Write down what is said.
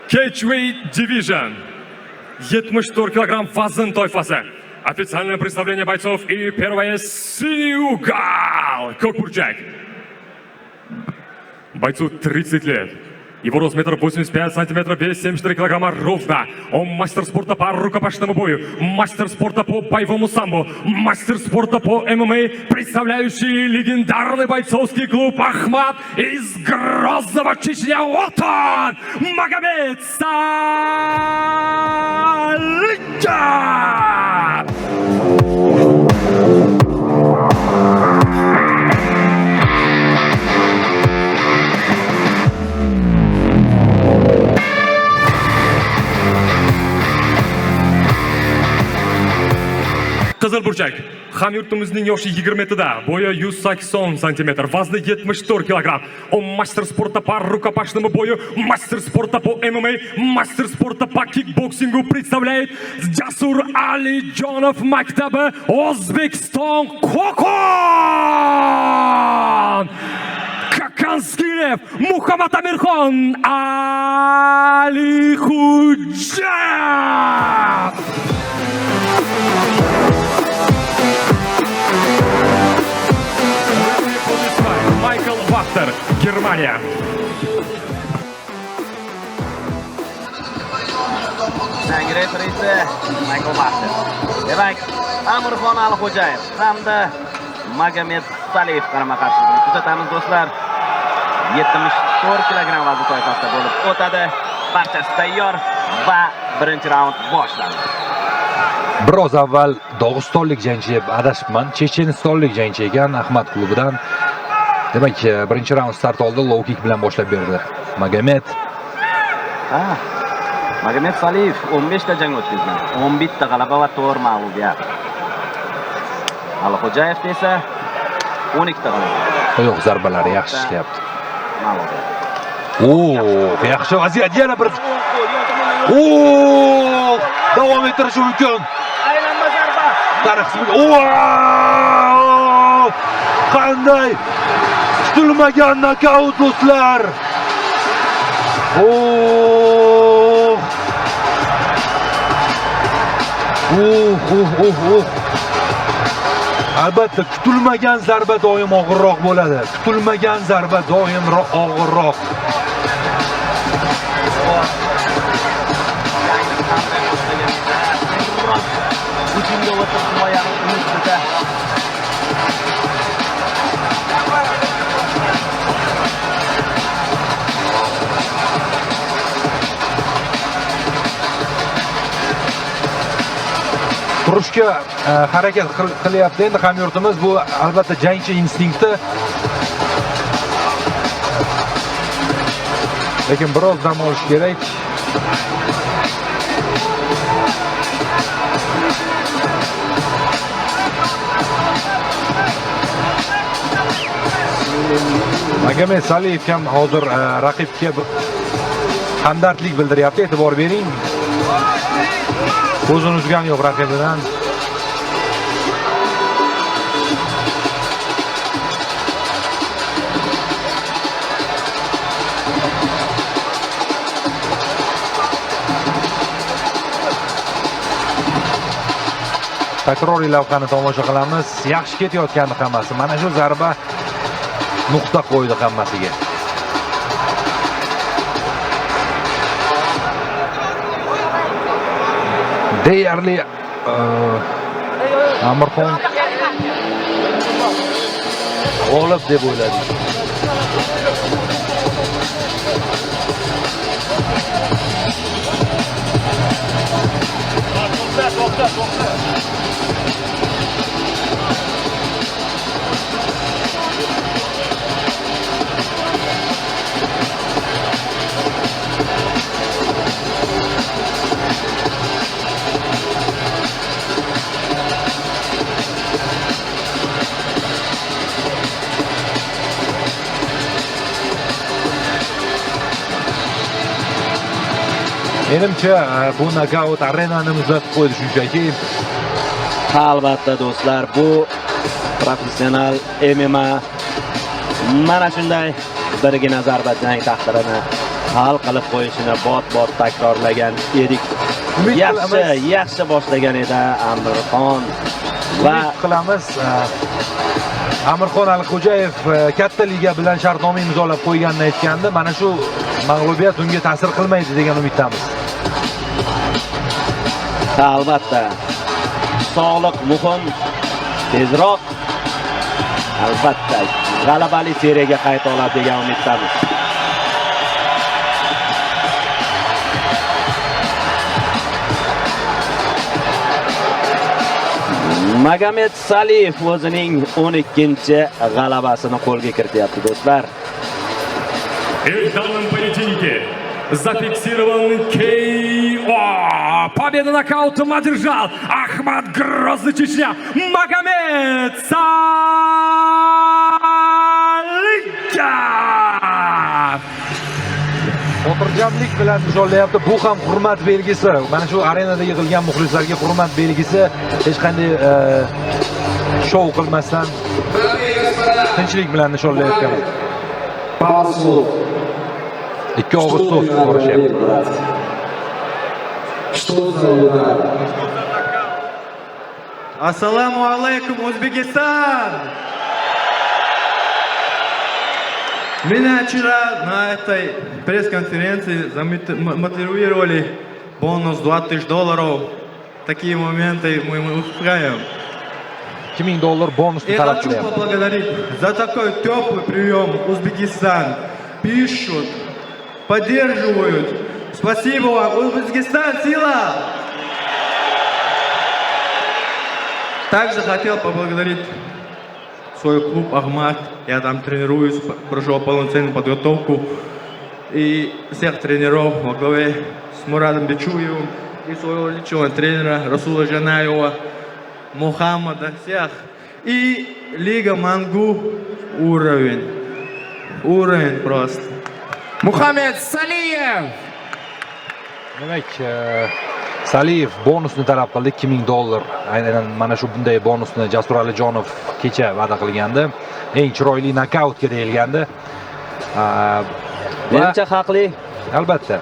Catchweight Division. 74 килограмм вазн toifasi. Официальное представление бойцов и первое синий угол. Кокбурчак. Бойцу 30 лет. Его рост 1,85 сантиметров, вес 74 килограмма ровно. Он мастер спорта по рукопашному бою, мастер спорта по боевому самбо, мастер спорта по ММА, представляющий легендарный бойцовский клуб Ахмат из Грозного, Чечня. Вот он, Магомед Салихов! Qizilburchak. Hamyurtimizning yoshi 20 da, bo'yi 180 сантиметр, vazni 74 kilogramm. Он мастер спорта по рукопашному бою, мастер спорта по ММА, мастер спорта по кикбоксингу представляет Jasur Alijonov maktabi O'zbekiston Qo'qon. Kakanskiyev Muhammad Amirxon Alixo'jayev. Майкл Вахтер, Германия. Yangi referisi Michael Vahter. Demak, Amirxon Alixo'jayev hamda Magomed Saliev qarama-qarshiligini kuzatamiz do'stlar. 74 kilogramm vazn toifasida bo'lib o'tadi. Barchasi tayyor va birinchi raund boshlandi. Biroz avval Dog'istonlik jangchi, adashibman, Chechenistonlik jangchi ekan Ahmad klubidan. Demak, birinchi raund start oldi, low kick bilan boshlab berdi. Magomed. Magomed Saliev 15 ta jang o'tkazgan. 11 ta g'alaba va 4 mag'lubiyat. Alixo'jayev esa 12 ta g'alaba. Oyoq zarbalari yaxshi ishlayapti. Mag'lubiyat. Yaxshi vaziyat, yana bir. Davom ettirishi mumkin. Aylanma zarba. Qanday kutilmagan nokaut do'stlar. Albatta kutilmagan zarba doim og'irroq bo'ladi. Kutilmagan zarba doim og'irroq. Hujumga o'tib himoyani unutdi. Turishga harakat qilyapti endi hamyurtimiz. Bu albatta jangchi instinkti. Lekin biroz dam olish kerak. Magomed Saliev ham hozir raqibga hamdardlik bildiryapti. E'tibor bering. Ko'zini uzgani yo'q raqibidan. Takroriy lavhani tomosha qilamiz. Yaxshi ketayotgandi hammasi. Mana shu zarba nuqta qo'ydi hammasiga. Deyarli Amirxon g'olib deb o'yladik. Menimcha bu nokaut arenani muzlatib qo'ydi shunchaki. Albatta do'stlar, bu professional MMA mana shunday birgina zarba jang taqdirini hal qilib qo'yishini bot takrorlagan edik. Yaxshi boshlagan edi Amirxon va qilamiz. Amirxon Alixo'jayev katta liga bilan shartnoma imzolab qo'yganini aytgandi. Mana shu mag'lubiyat unga ta'sir qilmaydi degan umiddamiz. Albatta sog'liq muhim, tezroq albatta g'alabali seriyaga qayta oladi degan umiddamiz. Magomed Saliyev o'zining 12-g'alabasini qo'lga kirityapti, do'stlar. И в данном поединке зафиксирован KO. Победу нокаутом одержал Ахмат Грозный Чечня Магомед Saliyev. Xotirjamlik bilan nishonlayapti. Bu ham hurmat belgisi. Mana shu arenada yig'ilgan muxlislarga hurmat belgisi. Hech qanday shou qilmasdan tinchlik bilan nishonlayotgan. Ikki og'iz so'z ko'rishyapti. Ассаламу алейкум, Узбекистан! Меня вчера на этой пресс-конференции замотивировали бонус $20,000. Такие моменты мы упускаем. $2000 bonusni И talab хочу qilyapti. поблагодарить за такой теплый прием Узбекистан. Пишут, поддерживают. Спасибо вам, Узбекистан, сила! Также хотел поблагодарить свой клуб «Ахмат». Я там тренируюсь, прошел полноценную подготовку. И всех тренеров во главе с Мурадом Бичуевым и своего личного тренера Расула Жанаева, Мухаммада, всех. И Лига Мангу уровень. Уровень просто. Muhammad Saliyev. Demak, Saliyev bonusni talab qildi, $2000. Aynan mana shu bunday bonusni Jasur Alijonov kecha va'da qilgandi. Eng chiroyli nokautga deyilgandi. Menimcha haqli. Albatta.